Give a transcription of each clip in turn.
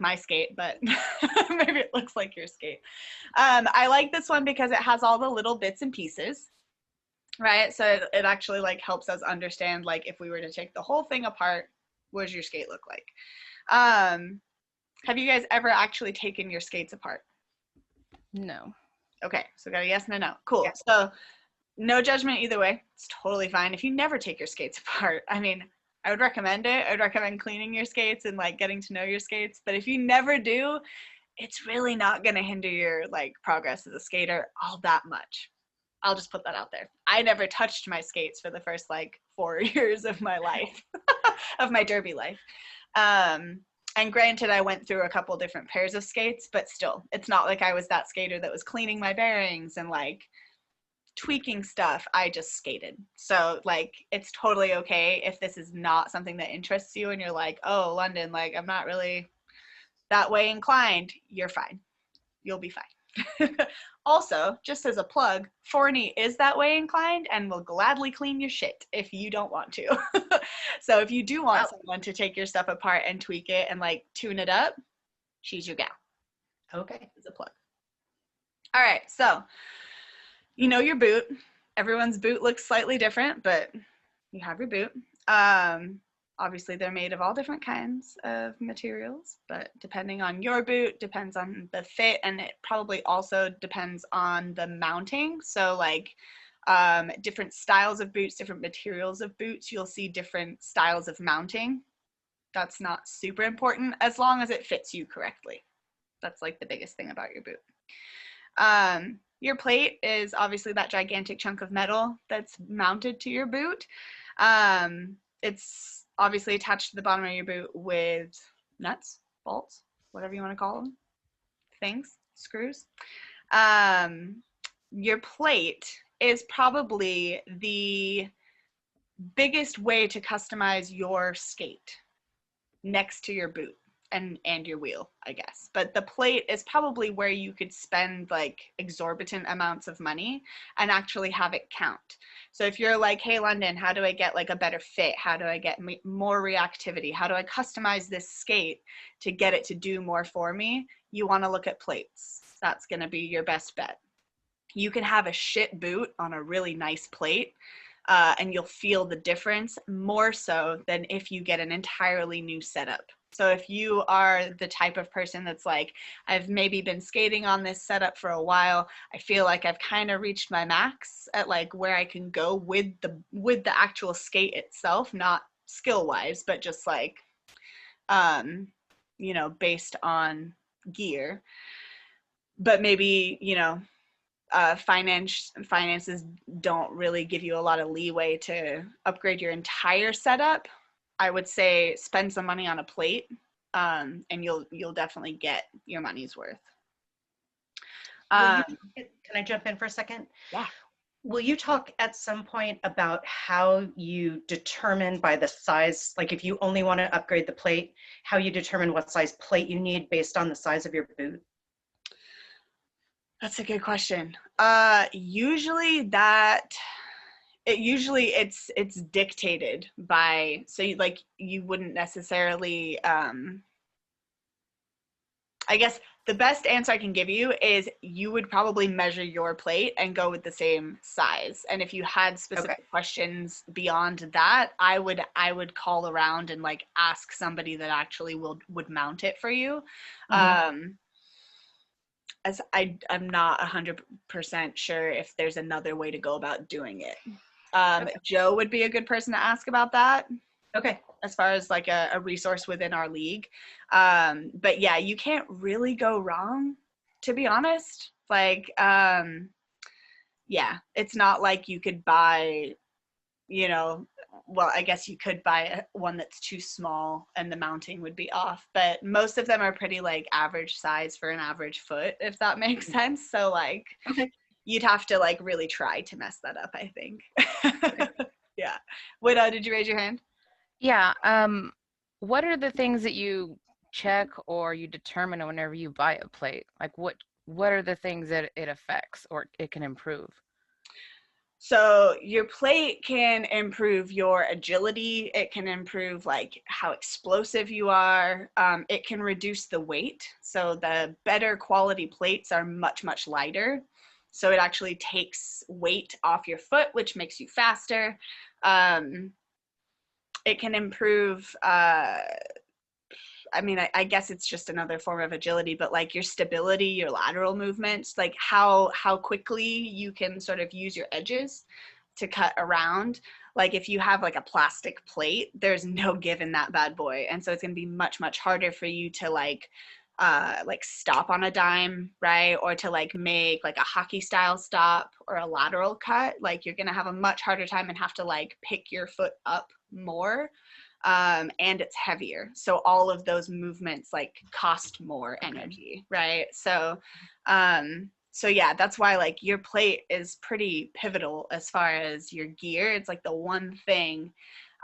my skate, but maybe it looks like your skate. I like this one because it has all the little bits and pieces, right? So it actually like helps us understand, like, if we were to take the whole thing apart, what does your skate look like? Have you guys ever actually taken your skates apart? No. Okay, so got a yes and a no. Cool. Yeah. So no judgment either way. It's totally fine if you never take your skates apart. I mean, I would recommend it. I would recommend cleaning your skates and like getting to know your skates. But if you never do, it's really not going to hinder your like progress as a skater all that much. I'll just put that out there. I never touched my skates for the first like 4 years of my life, of my derby life. And granted, I went through a couple different pairs of skates, but still, it's not like I was that skater that was cleaning my bearings and like tweaking stuff. I just skated. So like, it's totally okay if this is not something that interests you and you're like, oh, London, like I'm not really that way inclined. You're fine. You'll be fine. Also, just as a plug, Forney is that way inclined and will gladly clean your shit if you don't want to. So if you do want someone to take your stuff apart and tweak it and like tune it up, she's your gal. Okay. As a plug. All right, so you know your boot. Everyone's boot looks slightly different, but you have your boot. Obviously, they're made of all different kinds of materials, but depending on your boot, depends on the fit, and it probably also depends on the mounting. So like different styles of boots, different materials of boots, you'll see different styles of mounting. That's not super important as long as it fits you correctly. That's like the biggest thing about your boot. Your plate is obviously that gigantic chunk of metal that's mounted to your boot. It's obviously attached to the bottom of your boot with nuts, bolts, whatever you want to call them, things, screws. Your plate is probably the biggest way to customize your skate next to your boot and your wheel, I guess. But the plate is probably where you could spend like exorbitant amounts of money and actually have it count. So if you're like, hey, London, how do I get like a better fit? How do I get more reactivity? How do I customize this skate to get it to do more for me? You want to look at plates. That's going to be your best bet. You can have a shit boot on a really nice plate, and you'll feel the difference more so than if you get an entirely new setup. So if you are the type of person that's like, I've maybe been skating on this setup for a while, I feel like I've kind of reached my max at like where I can go with the actual skate itself, not skill wise, but just like, you know, based on gear. But maybe, you know, finances don't really give you a lot of leeway to upgrade your entire setup. I would say spend some money on a plate, and you'll definitely get your money's worth. Can I jump in for a second? Yeah. Will you talk at some point about how you determine by the size, like if you only want to upgrade the plate, how you determine what size plate you need based on the size of your boot? That's a good question. Usually it's dictated by, so you wouldn't necessarily, I guess the best answer I can give you is you would probably measure your plate and go with the same size. And if you had specific questions beyond that, I would call around and like ask somebody that actually would mount it for you. As I'm not 100% sure if there's another way to go about doing it. Joe would be a good person to ask about that. Okay. As far as like a resource within our league. But yeah, you can't really go wrong, to be honest. Like, yeah, it's not like you could buy, you know, well, I guess you could buy one that's too small and the mounting would be off, but most of them are pretty like average size for an average foot, if that makes sense. So like, you'd have to like really try to mess that up, I think. Yeah. Widow, did you raise your hand? Yeah. What are the things that you check or you determine whenever you buy a plate? Like what are the things that it affects or it can improve? So your plate can improve your agility. It can improve like how explosive you are. It can reduce the weight. So the better quality plates are much, much lighter. So it actually takes weight off your foot, which makes you faster. It can improve, I mean, I guess it's just another form of agility, but like your stability, your lateral movements, like how quickly you can sort of use your edges to cut around. Like if you have like a plastic plate, there's no give in that bad boy. And so it's gonna be much, much harder for you to like stop on a dime, right? Or to like make like a hockey style stop or a lateral cut. Like you're gonna have a much harder time and have to like pick your foot up more. And it's heavier. So all of those movements like cost more energy, right? So yeah, that's why like your plate is pretty pivotal as far as your gear. It's like the one thing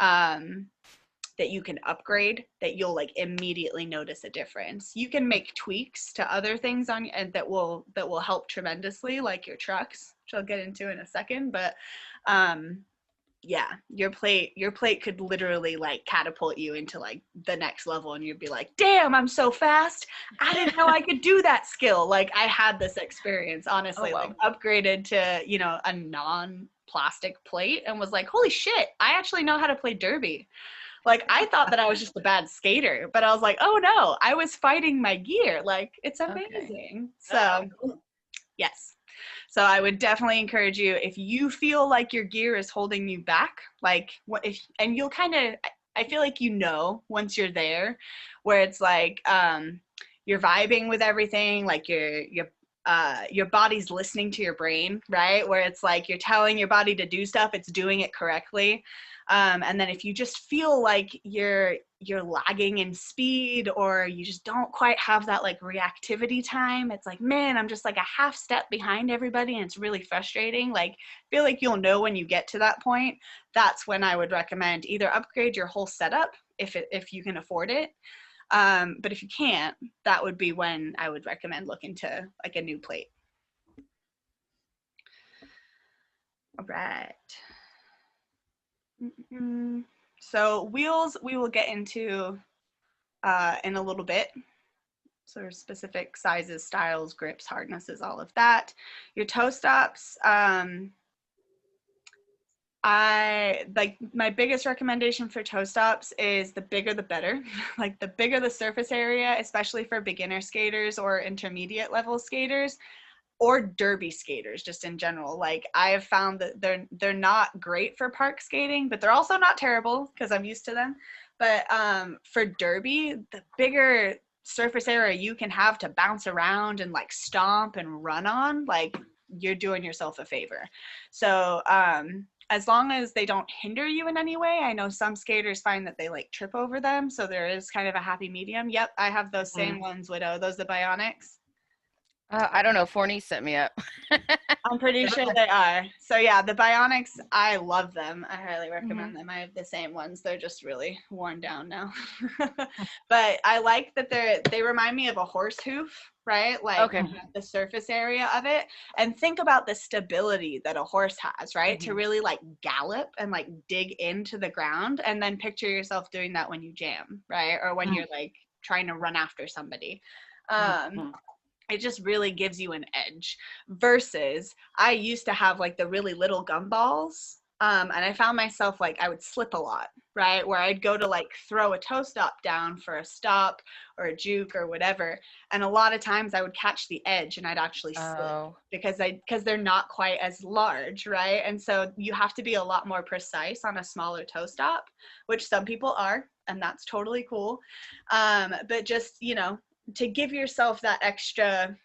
that you can upgrade that you'll like immediately notice a difference. You can make tweaks to other things on and that will help tremendously, like your trucks, which I'll get into in a second. But yeah, your plate could literally like catapult you into like the next level, and you'd be like, damn, I'm so fast. I didn't know I could do that skill. Like I had this experience, honestly. Oh, wow. Like upgraded to, you know, a non-plastic plate and was like, holy shit, I actually know how to play derby. Like I thought that I was just a bad skater, but I was like, oh no, I was fighting my gear. Like it's amazing. Okay. So yes. So I would definitely encourage you, if you feel like your gear is holding you back, like what if, and you'll kind of, I feel like, you know, once you're there, where it's like you're vibing with everything, like your body's listening to your brain, right? Where it's like you're telling your body to do stuff, it's doing it correctly. And then if you just feel like you're lagging in speed, or you just don't quite have that like reactivity time, it's like, man, I'm just like a half step behind everybody and it's really frustrating. Like feel like you'll know when you get to that point. That's when I would recommend either upgrade your whole setup if you can afford it. But if you can't, that would be when I would recommend looking to like a new plate. All right. So wheels we will get into in a little bit. Sort of specific sizes, styles, grips, hardnesses, all of that. Your toe stops. I like my biggest recommendation for toe stops is the bigger the better. Like the bigger the surface area, especially for beginner skaters or intermediate level skaters, or derby skaters just in general. Like I have found that they're not great for park skating, but they're also not terrible because I'm used to them. But for derby, the bigger surface area you can have to bounce around and like stomp and run on, like you're doing yourself a favor. So as long as they don't hinder you in any way. I know some skaters find that they like trip over them, so there is kind of a happy medium. Yep, I have those same ones, Widow. Those the Bionics. I don't know. Forney set me up. I'm pretty sure they are. So yeah, the Bionics, I love them. I highly recommend them. I have the same ones. They're just really worn down now. But I like that they remind me of a horse hoof, right? Like Okay. the surface area of it. And think about the stability that a horse has, right? To really like gallop and like dig into the ground, and then picture yourself doing that when you jam, right? Or when you're like trying to run after somebody. It just really gives you an edge, versus I used to have like the really little gumballs. And I found myself like I would slip a lot, right? Where I'd go to like throw a toe stop down for a stop or a juke or whatever. And a lot of times I would catch the edge and I'd actually slip because they're not quite as large, right? And so you have to be a lot more precise on a smaller toe stop, which some people are, and that's totally cool. But just, you know, to give yourself that extra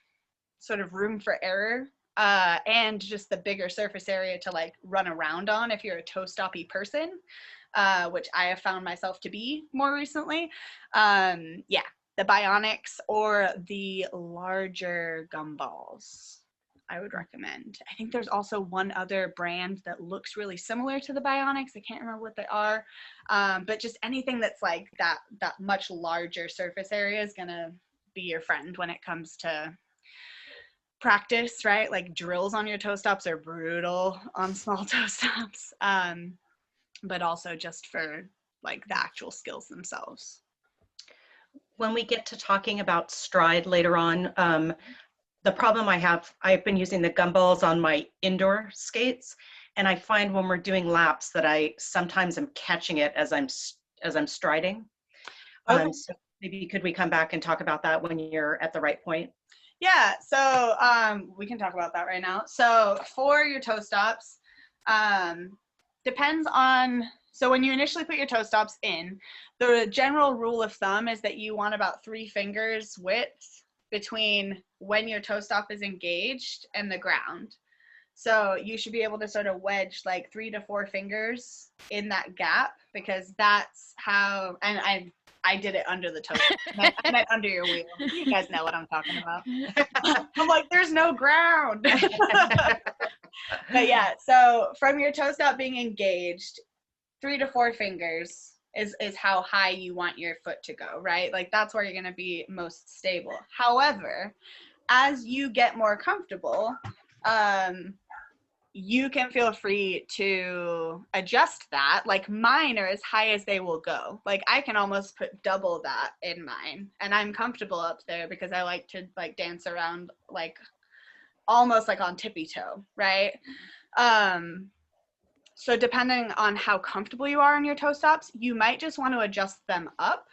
sort of room for error, and just the bigger surface area to like run around on if you're a toe stoppy person, which I have found myself to be more recently. Yeah, the Bionics or the larger gumballs I would recommend. I think there's also one other brand that looks really similar to the Bionics. I can't remember what they are, but just anything that's like that much larger surface area is gonna be your friend when it comes to practice, right? Like drills on your toe stops are brutal on small toe stops, but also just for like the actual skills themselves. When we get to talking about stride later on, the problem I've been using the gumballs on my indoor skates, and I find when we're doing laps that I sometimes am catching it as I'm striding. Okay. So maybe could we come back and talk about that when you're at the right point? Yeah, so we can talk about that right now. So for your toe stops, depends on, so when you initially put your toe stops in, the general rule of thumb is that you want about 3 fingers width between when your toe stop is engaged and the ground. So you should be able to sort of wedge like 3 to 4 fingers in that gap, because that's how, and I did it under the toe. I meant under your wheel. You guys know what I'm talking about. I'm like, there's no ground. But yeah, so from your toe stop being engaged, 3 to 4 fingers is how high you want your foot to go, right? Like that's where you're going to be most stable. However, as you get more comfortable, you can feel free to adjust that. Like mine are as high as they will go. Like I can almost put double that in mine, and I'm comfortable up there because I like to like dance around like almost like on tippy toe, right? So depending on how comfortable you are in your toe stops, you might just want to adjust them up.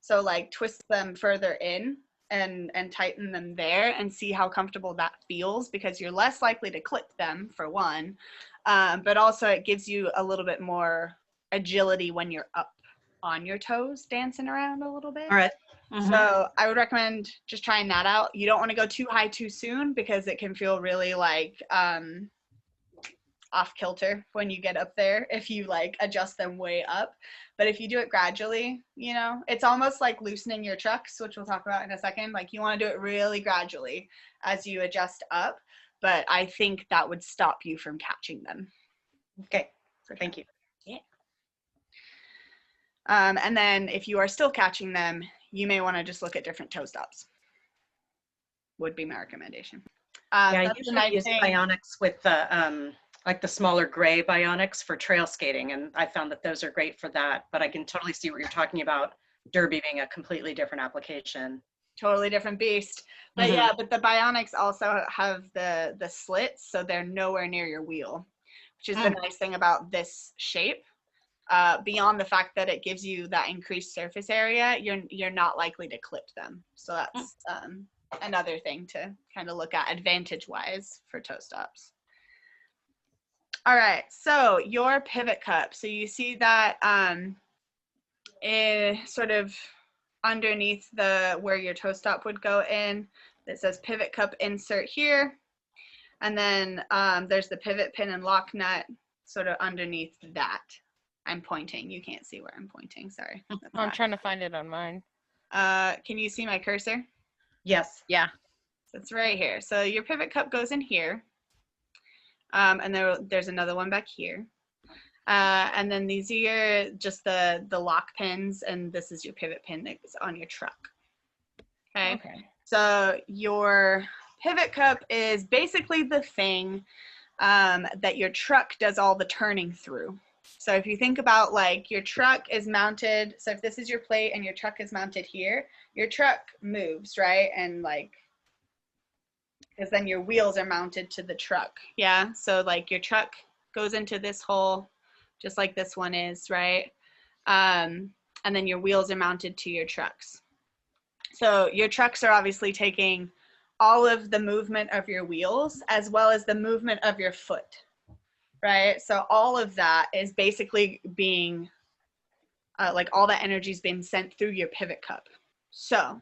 So like twist them further in and tighten them there and see how comfortable that feels, because you're less likely to clip them for one, but also it gives you a little bit more agility when you're up on your toes dancing around a little bit. All right. So I would recommend just trying that out. You don't want to go too high too soon, because it can feel really like off kilter when you get up there if you like adjust them way up. But if you do it gradually, you know, it's almost like loosening your trucks, which we'll talk about in a second. Like you want to do it really gradually as you adjust up, but I think that would stop you from catching them. Okay, thank you. Yeah. And then if you are still catching them, you may want to just look at different toe stops. Would be my recommendation. Yeah, I usually use bionics with the like the smaller gray bionics for trail skating, and I found that those are great for that. But I can totally see what you're talking about, derby being a completely different application. Totally different beast. But yeah, but the bionics also have the slits, so they're nowhere near your wheel, which is the nice thing about this shape. Beyond the fact that it gives you that increased surface area, you're not likely to clip them. So that's another thing to kind of look at advantage wise for toe stops. All right, so your pivot cup. So you see that sort of underneath where your toe stop would go in, it says pivot cup insert here. And then there's the pivot pin and lock nut sort of underneath that. I'm pointing. You can't see where I'm pointing. Sorry. I'm trying to find it on mine. Can you see my cursor? Yes. Yeah. So it's right here. So your pivot cup goes in here. And there's another one back here. And then these are just the lock pins, and this is your pivot pin that's on your truck. Okay. So your pivot cup is basically the thing that your truck does all the turning through. So if you think about like your truck is mounted, so if this is your plate and your truck is mounted here, your truck moves, right? And like, because then your wheels are mounted to the truck. Yeah. So like your truck goes into this hole, just like this one is, right? And then your wheels are mounted to your trucks. So your trucks are obviously taking all of the movement of your wheels as well as the movement of your foot, right? So all of that is basically being, like all that energy is being sent through your pivot cup. So